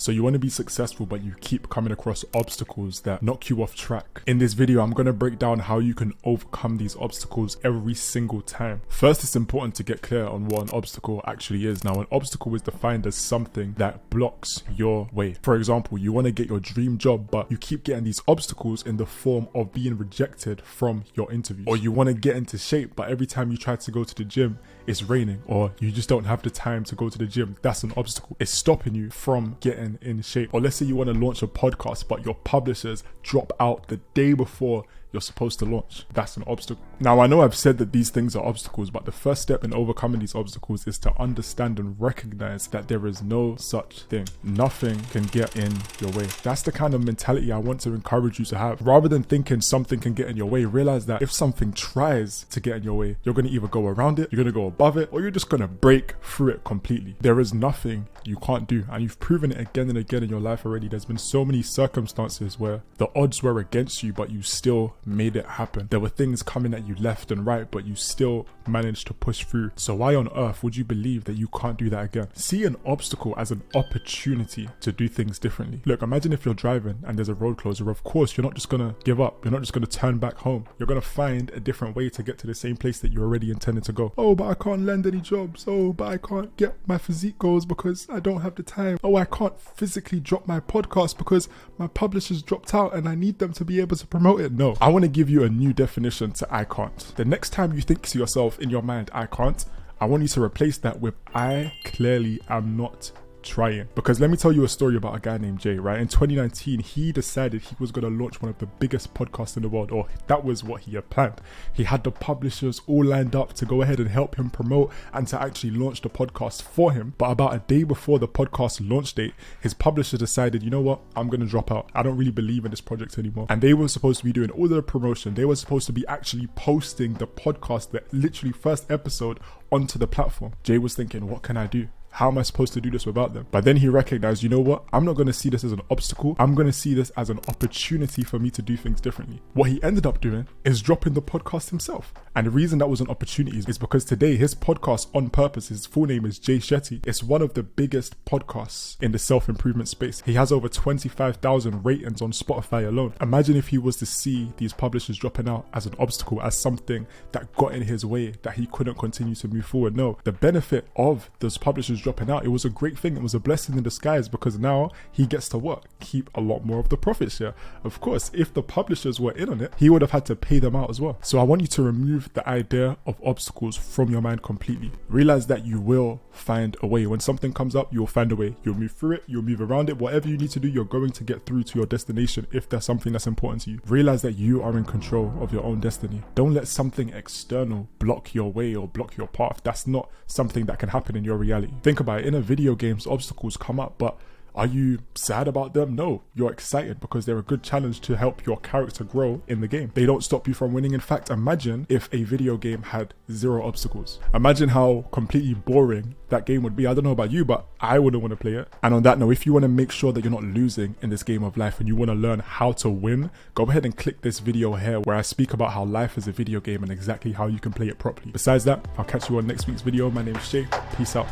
So you want to be successful, but you keep coming across obstacles that knock you off track. In this video, I'm going to break down how you can overcome these obstacles every single time. First, it's important to get clear on what an obstacle actually is. Now, an obstacle is defined as something that blocks your way. For example, you want to get your dream job, but you keep getting these obstacles in the form of being rejected from your interview. Or you want to get into shape, but every time you try to go to the gym, it's raining, or you just don't have the time to go to the gym. That's an obstacle. It's stopping you from getting in shape. Or let's say you want to launch a podcast, but your publishers drop out the day before you're supposed to launch. That's an obstacle. Now, I know I've said that these things are obstacles, but the first step in overcoming these obstacles is to understand and recognize that there is no such thing. Nothing can get in your way. That's the kind of mentality I want to encourage you to have. Rather than thinking something can get in your way, realize that if something tries to get in your way, you're going to either go around it, you're going to go above it, or you're just going to break through it completely. There is nothing you can't do, and you've proven it again and again in your life already. There's been so many circumstances where the odds were against you, but you still made it happen. There were things coming at you left and right, but you still managed to push through. So why on earth would you believe that you can't do that again? See an obstacle as an opportunity to do things differently. Look, imagine if you're driving and there's a road closure. Of course, you're not just gonna give up. You're not just gonna turn back home. You're gonna find a different way to get to the same place that you already intended to go. Oh, but I can't land any jobs. Oh, but I can't get my physique goals because I don't have the time. Oh, I can't physically drop my podcast because my publishers dropped out and I need them to be able to promote it. No, I want to give you a new definition to I can't. The next time you think to yourself in your mind, I can't, I want you to replace that with I clearly am not trying. Because let me tell you a story about a guy named Jay, right? In 2019, he decided he was going to launch one of the biggest podcasts in the world, or that was what he had planned. He had the publishers all lined up to go ahead and help him promote and to actually launch the podcast for him. But about a day before the podcast launch date, his publisher decided, you know what? I'm going to drop out. I don't really believe in this project anymore. And they were supposed to be doing all the promotion. They were supposed to be actually posting the podcast, the literally first episode, onto the platform. Jay was thinking, what can I do? How am I supposed to do this without them? But then he recognized, you know what? I'm not going to see this as an obstacle. I'm going to see this as an opportunity for me to do things differently. What he ended up doing is dropping the podcast himself. And the reason that was an opportunity is because today his podcast, On Purpose, his full name is Jay Shetty. It's one of the biggest podcasts in the self-improvement space. He has over 25,000 ratings on Spotify alone. Imagine if he was to see these publishers dropping out as an obstacle, as something that got in his way, that he couldn't continue to move forward. No, the benefit of those publishers dropping out, it was a great thing. It was a blessing in disguise because now he gets to work, keep a lot more of the profit share. Of course, if the publishers were in on it, he would have had to pay them out as well. So I want you to remove the idea of obstacles from your mind completely. Realize that you will find a way. When something comes up, you'll find a way. You'll move through it, you'll move around it. Whatever you need to do, you're going to get through to your destination if there's something that's important to you. Realize that you are in control of your own destiny. Don't let something external block your way or block your path. That's not something that can happen in your reality. Think about it. In a video games, obstacles come up, but are you sad about them? No, you're excited because they're a good challenge to help your character grow in the game. They don't stop you from winning. In fact, imagine if a video game had 0 obstacles. Imagine how completely boring that game would be. I don't know about you, but I wouldn't want to play it. And on that note, if you want to make sure that you're not losing in this game of life and you want to learn how to win, go ahead and click this video here where I speak about how life is a video game and exactly how you can play it properly. Besides that, I'll catch you on next week's video. My name is Shay. Peace out.